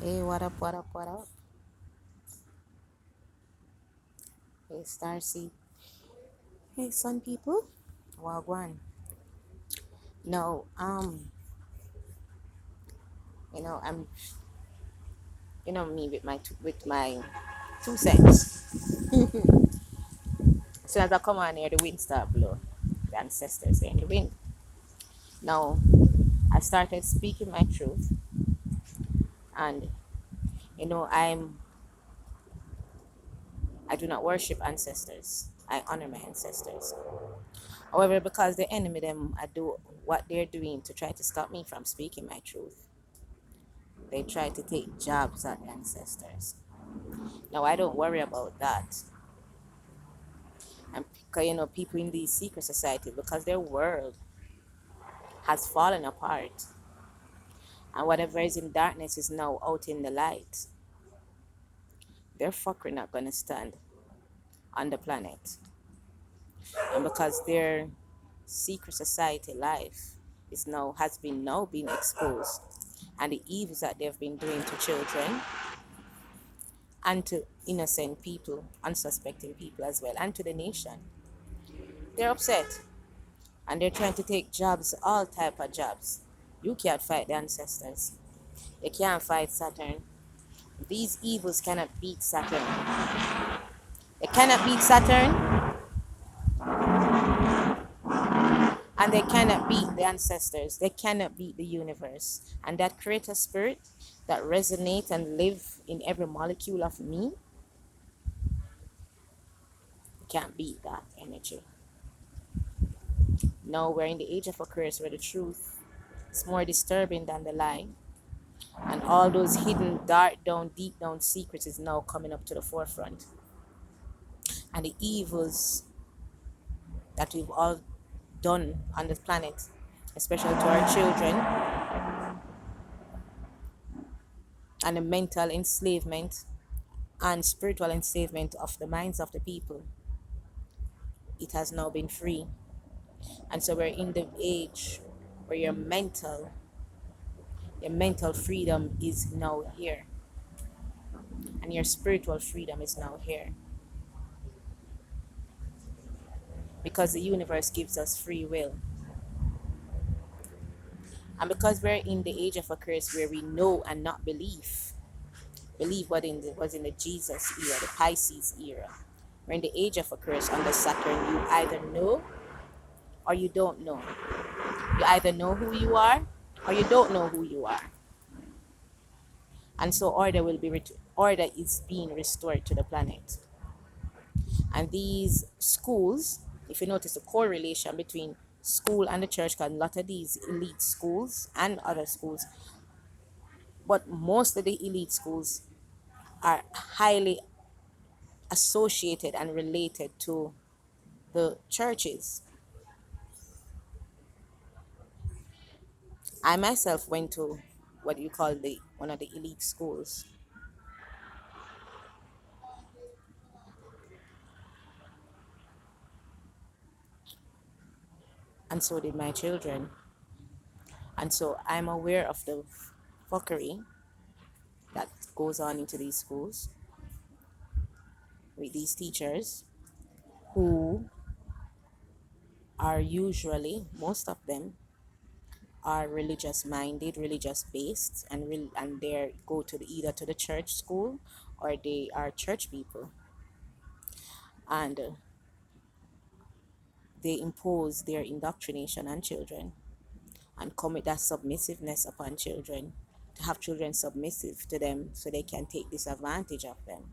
Hey, what up, what up, what up? Hey, Starseed. Hey, sun people. Wagwan. No, I'm, me with my 2 cents. As soon as I come on here, the wind start blow. The ancestors are in the wind. Now, I started speaking my truth, and you know, I do not worship ancestors. I honor my ancestors. However, because the enemy them, I do what they're doing to try to stop me from speaking my truth. They try to take jobs at the ancestors. Now I don't worry about that. And people in these secret societies, because their world has fallen apart, and whatever is in darkness is now out in the light. Their fuckery not gonna stand on the planet, and because their secret society life has been now being exposed, and the evils that they've been doing to children and to innocent people, unsuspecting people as well, and to the nation, they're upset. And they're trying to take jobs, all type of jobs. You can't fight the ancestors. You can't fight Saturn. These evils cannot beat Saturn. They cannot beat Saturn, and they cannot beat the ancestors. They cannot beat the universe. And that creator spirit that resonates and live in every molecule of me can't beat that energy. No, we're in the age of Aquarius where the truth is more disturbing than the lie. And all those hidden, dark down, deep down secrets is now coming up to the forefront. And the evils that we've all done on this planet, especially to our children, and the mental enslavement and spiritual enslavement of the minds of the people, it has now been free. And so we're in the age where your mental freedom is now here, and your spiritual freedom is now here, because the universe gives us free will. And because we're in the age of Aquarius where we know and not believe was in the Jesus era, the Pisces era. We're in the age of Aquarius under Saturn. You either know or you don't know. You either know who you are or you don't know who you are. And so order is being restored to the planet. And these schools, if you notice the correlation between school and the church, because a lot of these elite schools and other schools, but most of the elite schools are highly associated and related to the churches. I myself went to what you call the one of the elite schools, and so did my children. And so I'm aware of the fuckery that goes on into these schools with these teachers who are usually, most of them, are religious minded, religious based, and they go to either to the church school or they are church people, and they impose their indoctrination on children and commit that submissiveness upon children, to have children submissive to them so they can take disadvantage of them.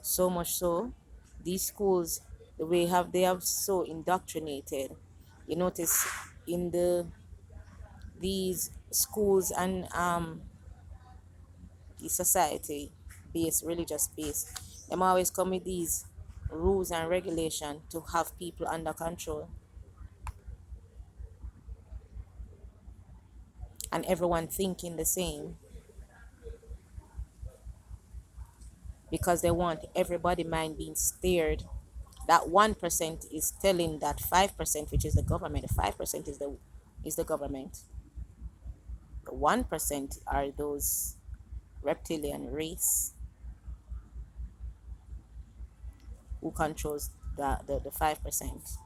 So much so, these schools, they have so indoctrinated. You notice in these schools and the society based, religious based, them always come with these rules and regulation to have people under control, and everyone thinking the same, because they want everybody mind being steered That 1% is telling that 5%, which is the government, the 5% is the government. The 1% are those reptilian race who controls the 5%.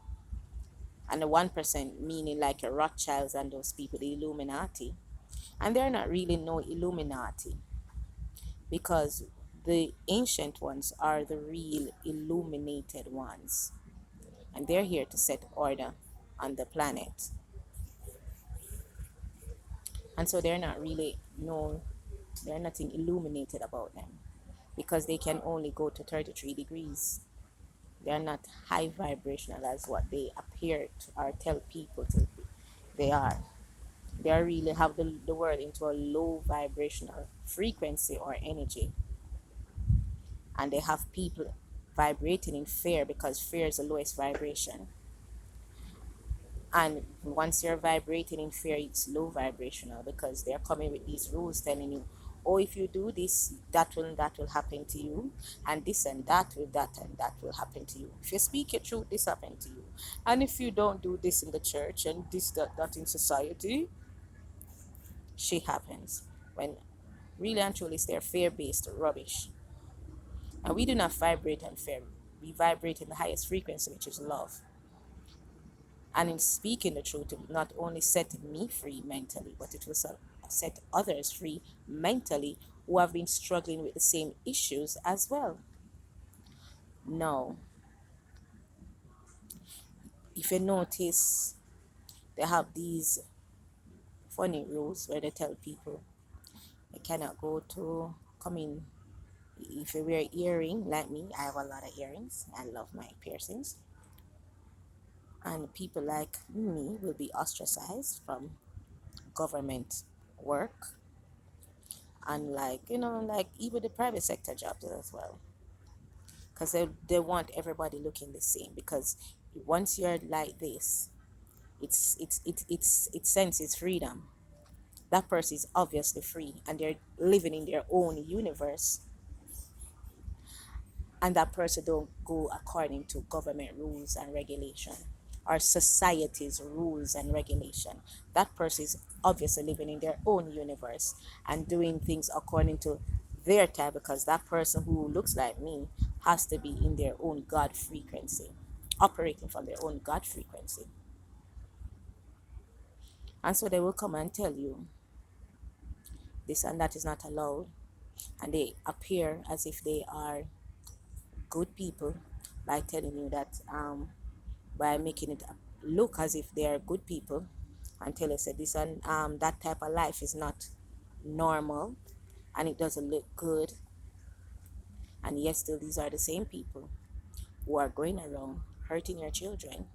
And the 1% meaning like a Rothschilds and those people, the Illuminati. And they're not really no Illuminati, because the ancient ones are the real illuminated ones, and they're here to set order on the planet. And so they're not really no, they're nothing illuminated about them, because they can only go to 33 degrees. They're not high vibrational as what they appear to or tell people to be. They are. They are really have the world into a low vibrational frequency or energy. And they have people vibrating in fear, because fear is the lowest vibration. And once you're vibrating in fear, it's low vibrational, because they're coming with these rules telling you, oh, if you do this, that will happen to you, and this and that will happen to you. If you speak your truth, this happen to you. And if you don't do this in the church and this that in society, shit happens. When really and truly it's their fear-based rubbish. And we do not vibrate on fear. We vibrate in the highest frequency, which is love. And in speaking the truth, it will not only set me free mentally, but it will set others free mentally who have been struggling with the same issues as well. Now, if you notice, they have these funny rules where they tell people they cannot come in. If you wear earring like me, I have a lot of earrings. I love my piercings. And people like me will be ostracized from government work, and like even the private sector jobs as well, because they want everybody looking the same, because once you're like this, it senses freedom. That person is obviously free, and they're living in their own universe, and that person don't go according to government rules and regulation or society's rules and regulation. That person is obviously living in their own universe and doing things according to their type, because that person who looks like me has to be in their own God frequency, operating from their own God frequency. And so they will come and tell you this and that is not allowed, and they appear as if they are good people by telling you that by making it look as if they are good people, until they say this and that type of life is not normal and it doesn't look good. And yet still these are the same people who are going around hurting your children,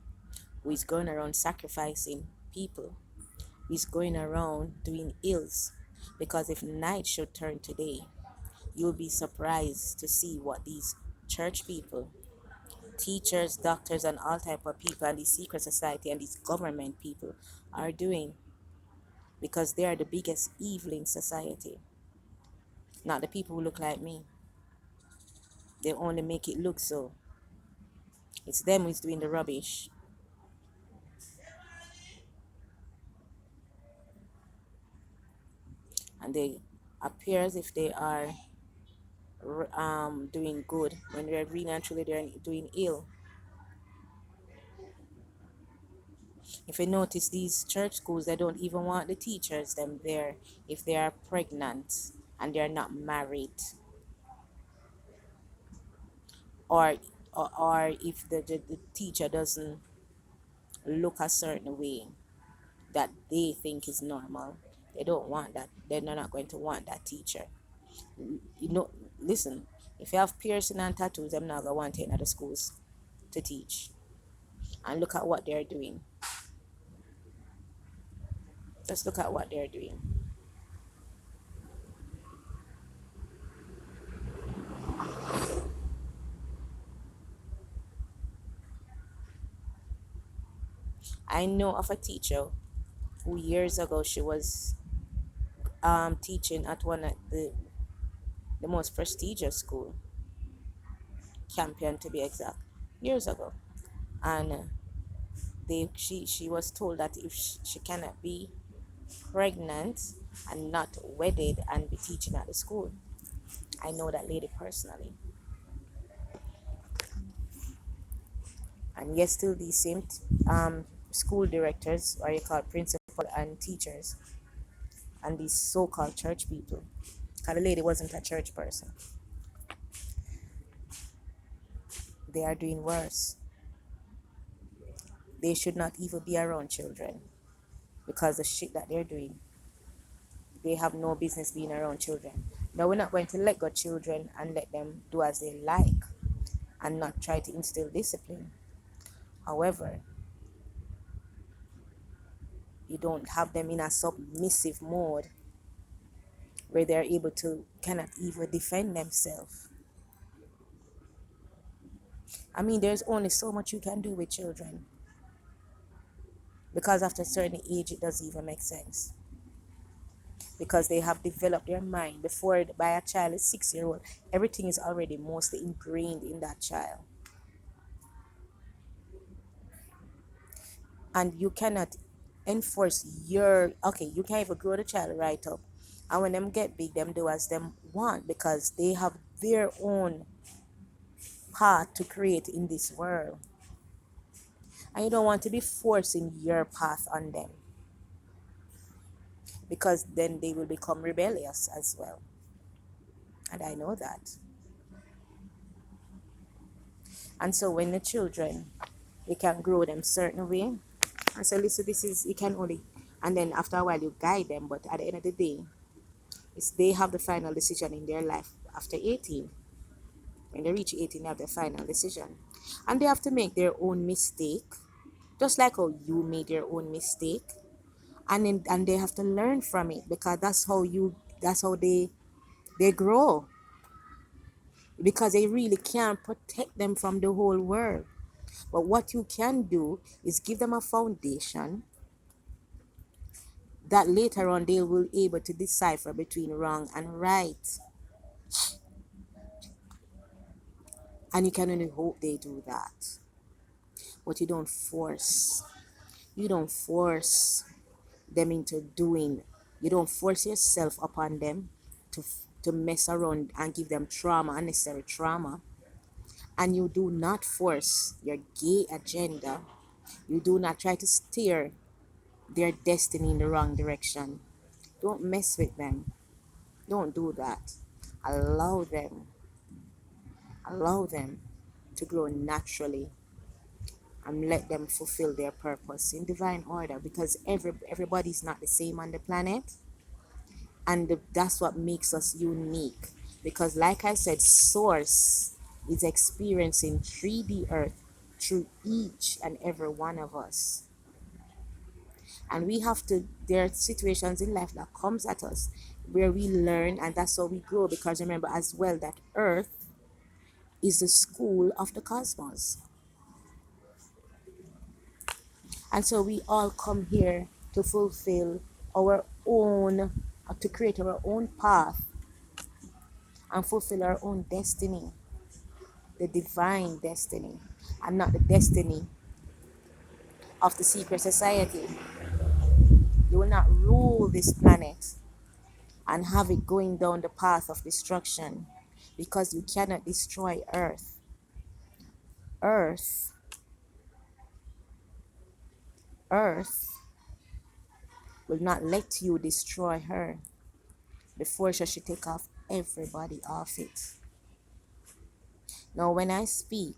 who is going around sacrificing people, who is going around doing ills. Because if night should turn to day, you'll be surprised to see what these church people, teachers, doctors, and all type of people, and these secret society and these government people are doing, because they are the biggest evil in society. Not the people who look like me. They only make it look so. It's them who's doing the rubbish. And they appear as if they are doing good, when they're really and truly they're doing ill. If you notice, these church schools, they don't even want the teachers them there if they are pregnant and they're not married, or or if the teacher doesn't look a certain way that they think is normal. They don't want that. They're not going to want that teacher. You know, listen, if you have piercing and tattoos, I'm not going to want it in other schools to teach. And look at what they're doing. Just look at what they're doing. I know of a teacher who years ago she was teaching at one of the most prestigious school, Campion to be exact. years ago, and she was told that if she cannot be pregnant and not wedded and be teaching at the school. I know that lady personally, and yet still these same school directors, or you call principal and teachers, and these so-called church people, because the lady wasn't a church person, they are doing worse. They should not even be around children because the shit that they're doing. They have no business being around children. Now we're not going to let go children and let them do as they like and not try to instill discipline. However, you don't have them in a submissive mode where they're able to cannot even defend themselves. I mean, there's only so much you can do with children because after a certain age, it doesn't even make sense because they have developed their mind before by a child is 6 year old. Everything is already mostly ingrained in that child, and you cannot enforce your okay. You can't even grow the child right up, and when them get big, them do as them want because they have their own path to create in this world, and you don't want to be forcing your path on them because then they will become rebellious as well. And I know that. And so when the children, you can grow them certain way. And so listen, this is you can only, and then after a while you guide them. But at the end of the day, it's they have the final decision in their life after 18. When they reach 18, they have the final decision, and they have to make their own mistake, just like how you made your own mistake, and they have to learn from it because that's how they grow because they really can't protect them from the whole world. But what you can do is give them a foundation that later on they will able to decipher between wrong and right. And you can only hope they do that. But you don't force. You don't force them into doing. You don't force yourself upon them to mess around and give them trauma, unnecessary trauma. And you do not force your gay agenda. You do not try to steer their destiny in the wrong direction. Don't mess with them. Don't do that. Allow them. Allow them to grow naturally and let them fulfill their purpose in divine order because everybody's not the same on the planet, and that's what makes us unique because like I said, source is experiencing 3D earth through each and every one of us, and we have to there are situations in life that comes at us where we learn, and that's how we grow because remember as well that earth is the school of the cosmos. And so we all come here to fulfill our own to create our own path and fulfill our own destiny, the divine destiny, and not the destiny of the secret society. You will not rule this planet and have it going down the path of destruction because you cannot destroy earth. Earth, earth will not let you destroy her before she take off everybody off it. Now when I speak,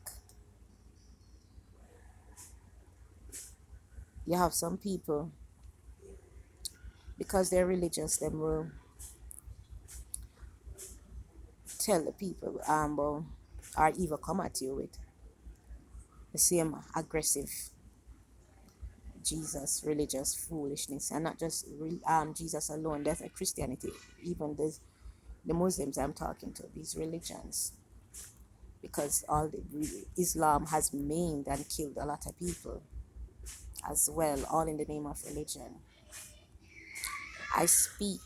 you have some people because they're religious, them will tell the people or even come at you with the same aggressive Jesus religious foolishness, and not just Jesus alone. That's a Christianity, even the Muslims I'm talking to, these religions, because Islam has maimed and killed a lot of people as well, all in the name of religion. I speak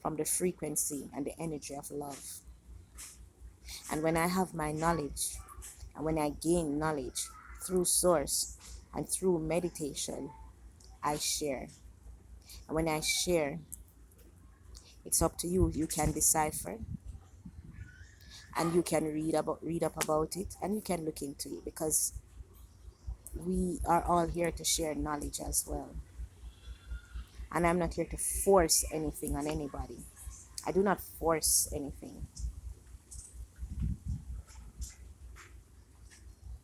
from the frequency and the energy of love, and when I have my knowledge, And when I gain knowledge through source and through meditation, I share. And when I share, it's up to you. You can decipher and you can read up about it and you can look into it, because we are all here to share knowledge as well. And I'm not here to force anything on anybody. I do not force anything,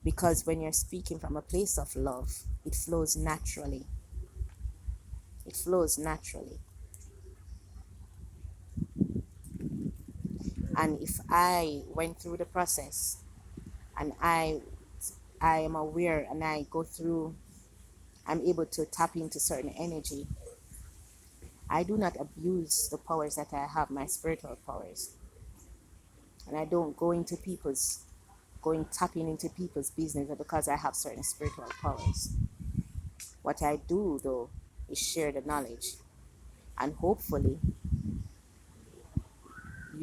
because when you're speaking from a place of love, it flows naturally. It flows naturally. And if I went through the process and I am aware and I go through, I'm able to tap into certain energy, I do not abuse the powers that I have, my spiritual powers. And I don't go into people's, tapping into people's business because I have certain spiritual powers. What I do though is share the knowledge. And hopefully,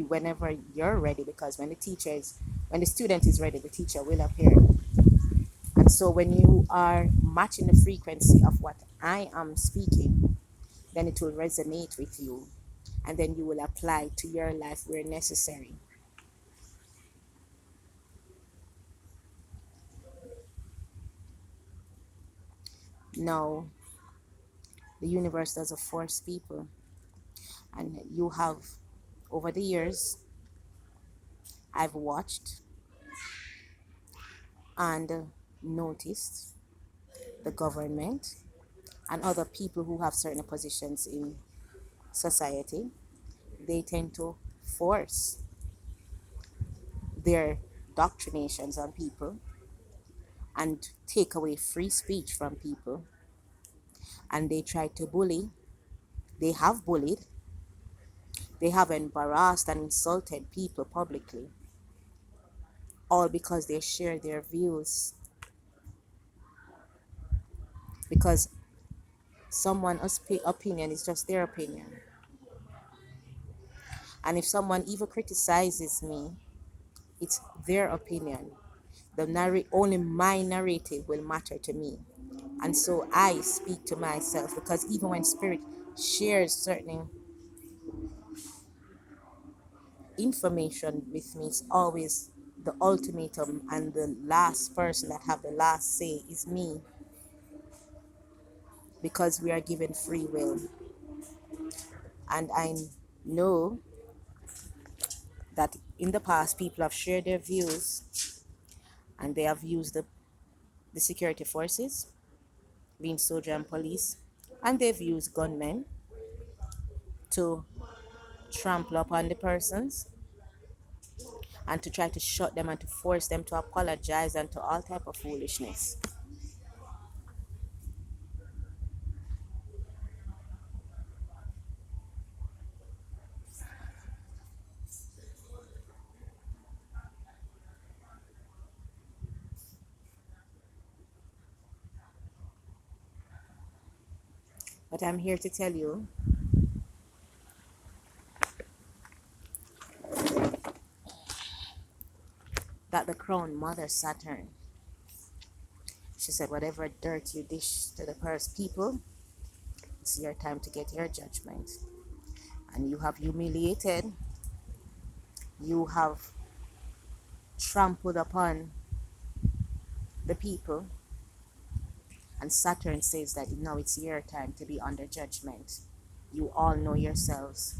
whenever you're ready, because when the student is ready, the teacher will appear. And so when you are matching the frequency of what I am speaking, then it will resonate with you. And then you will apply to your life where necessary. Now, the universe doesn't force people. And you have, over the years, I've watched and noticed the government and other people who have certain positions in society, they tend to force their doctrinations on people and take away free speech from people. And they try to bully. They have bullied. They have embarrassed and insulted people publicly, all because they share their views. Because someone's opinion is just their opinion. And if someone even criticizes me, it's their opinion. Only my narrative will matter to me. And so I speak to myself, because even when spirit shares certain information with me, it's always the ultimatum, and the last person that have the last say is me, because we are given free will. And I know that in the past people have shared their views, and they have used the security forces, being soldier and police, and they've used gunmen to trample upon the persons and to try to shut them and to force them to apologize and to all type of foolishness. But I'm here to tell you that the crown mother Saturn, she said, whatever dirt you dish to the first people, it's your time to get your judgment. And you have humiliated, you have trampled upon the people, and Saturn says that now it's your time to be under judgment. You all know yourselves.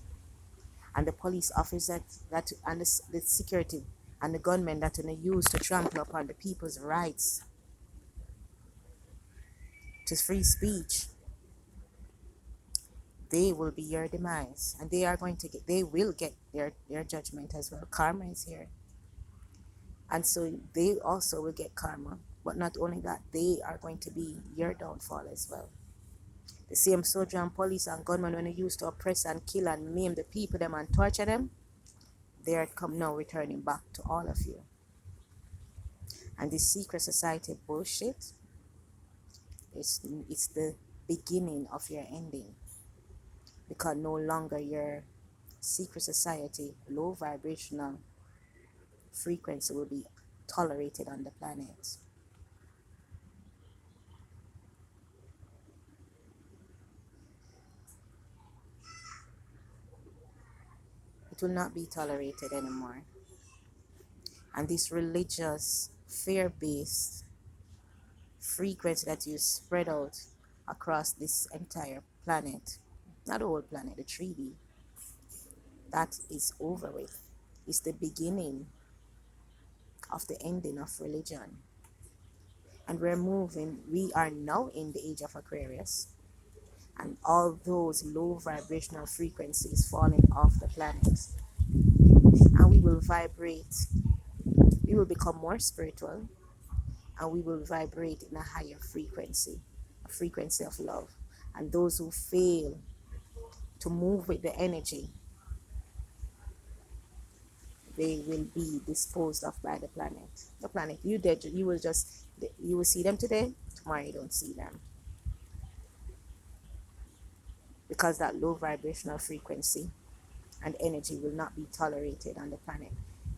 And the police officers and the security and the gunmen that are used to trample upon the people's rights to free speech, they will be your demise, and they will get their judgment as well. Karma is here, and so they also will get karma. But not only that, they are going to be your downfall as well. The same soldier and police and gunmen when they used to oppress and kill and maim the people them and torture them, they are come now returning back to all of you. And this secret society bullshit, it's the beginning of your ending, because no longer your secret society low vibrational frequency will be tolerated on the planet. It will not be tolerated anymore. And this religious, fear-based frequency that you spread out across this entire planet, not the whole planet, the 3D, that is over with. It's the beginning of the ending of religion. And we are now in the age of Aquarius, and all those low vibrational frequencies falling off the planet. And we will vibrate, we will become more spiritual, and we will vibrate in a higher frequency, a frequency of love. And those who fail to move with the energy, they will be disposed of by the planet. The planet, you will see them today, tomorrow you don't see them. Because that low vibrational frequency and energy will not be tolerated on the planet.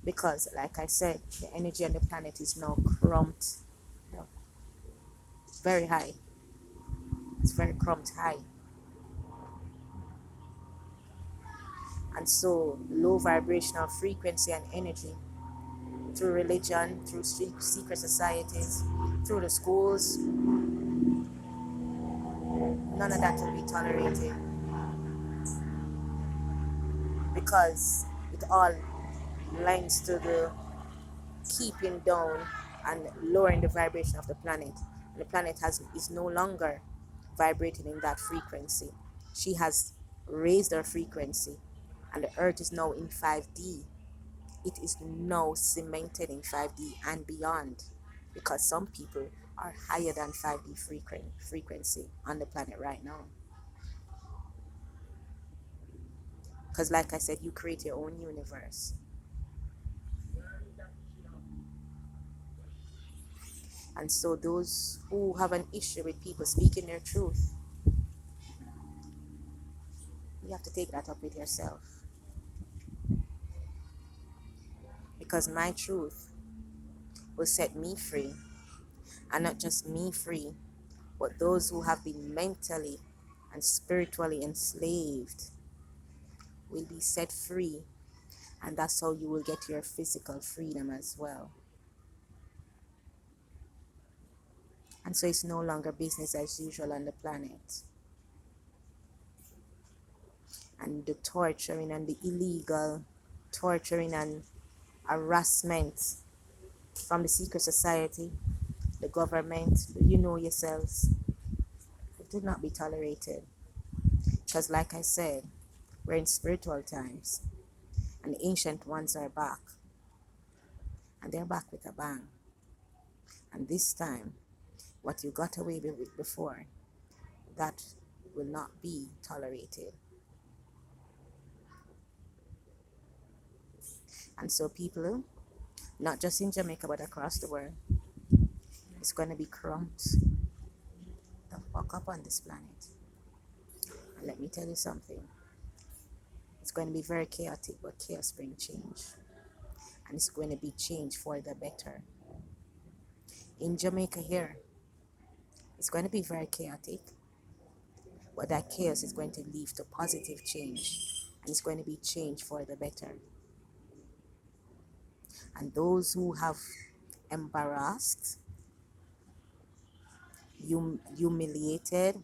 Because, like I said, the energy on the planet is now crumped, you know, very high. It's very crumped high. And so, low vibrational frequency and energy through religion, through secret societies, through the schools, none of that will be tolerated. Because it all lines to the keeping down and lowering the vibration of the planet. And the planet is no longer vibrating in that frequency. She has raised her frequency, and the earth is now in 5D. It is now cemented in 5D and beyond, because some people are higher than 5D frequency on the planet right now. Because like I said, you create your own universe. And so those who have an issue with people speaking their truth, you have to take that up with yourself. Because my truth will set me free. And not just me free, but those who have been mentally and spiritually enslaved will be set free. And that's how you will get your physical freedom as well. And so it's no longer business as usual on the planet. And the torturing and the illegal torturing and harassment from the secret society, the government, you know yourselves, it will not be tolerated. Because like I said, we're in spiritual times, and the ancient ones are back, and they're back with a bang. And this time, what you got away with before, that will not be tolerated. And so people, not just in Jamaica but across the world, it's going to be crumped the fuck up on this planet. And let me tell you something, it's going to be very chaotic, but chaos brings change, and it's going to be change for the better. In Jamaica here, it's going to be very chaotic, but that chaos is going to lead to positive change, and it's going to be change for the better. And those who have embarrassed, humiliated,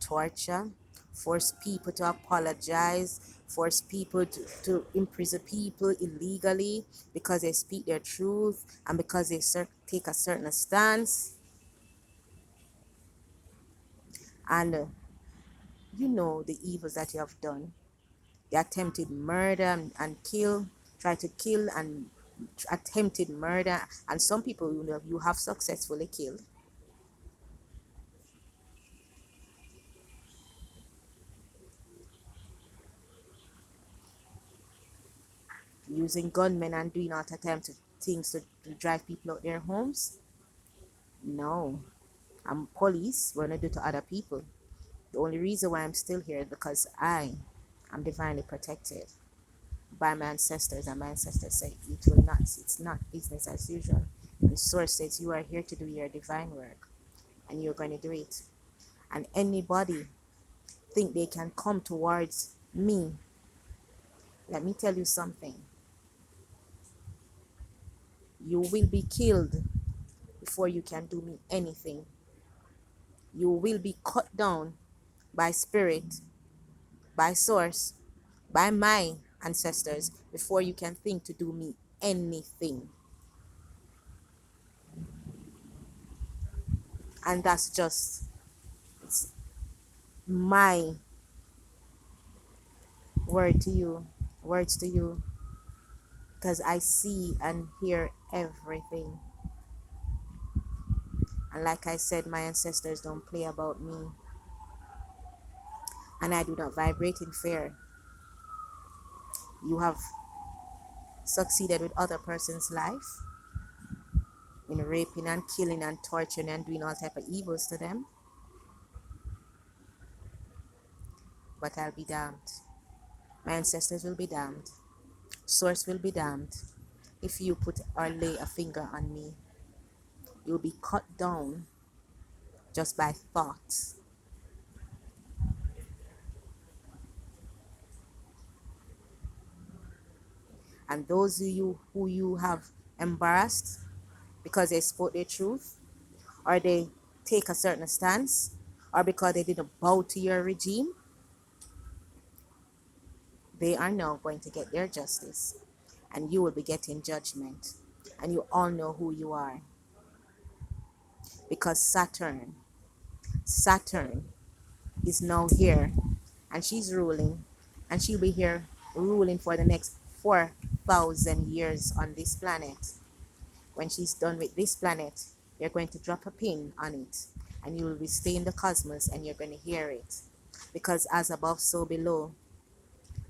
torture, force people to apologize, force people to imprison people illegally because they speak their truth and because they take a certain stance. And you know the evils that you have done. The attempted murder and kill, try to kill and attempted murder, and some people you have successfully killed. Using gunmen and doing all types of things to drive people out their homes. No, I'm police when I do to other people. The only reason why I'm still here is because I am divinely protected. by my ancestors, and my ancestors say it's not business as usual. And source says you are here to do your divine work, and you're going to do it. And anybody think they can come towards me, let me tell you something. You will be killed before you can do me anything. You will be cut down by spirit, by source, by my ancestors before you can think to do me anything. And that's just my words to you, because I see and hear everything. And like I said, my ancestors don't play about me, and I do not vibrate in fear. You have succeeded with other person's life in raping and killing and torturing and doing all type of evils to them, but I'll be damned. My ancestors will be damned. Source will be damned. If you put or lay a finger on me, you'll be cut down just by thoughts. And those of you who you have embarrassed because they spoke their truth, or they take a certain stance, or because they didn't bow to your regime, they are now going to get their justice, and you will be getting judgment. And you all know who you are, because Saturn is now here, and she's ruling, and she'll be here ruling for the next 4,000 years on this planet. When she's done with this planet, you're going to drop a pin on it, and you will be stay in the cosmos, and you're going to hear it, because as above so below,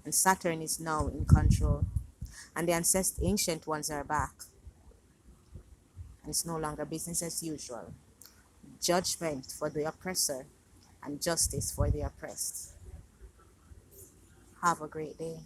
and Saturn is now in control, and the ancient ones are back, and it's no longer business as usual. Judgment for the oppressor and justice for the oppressed. Have a great day.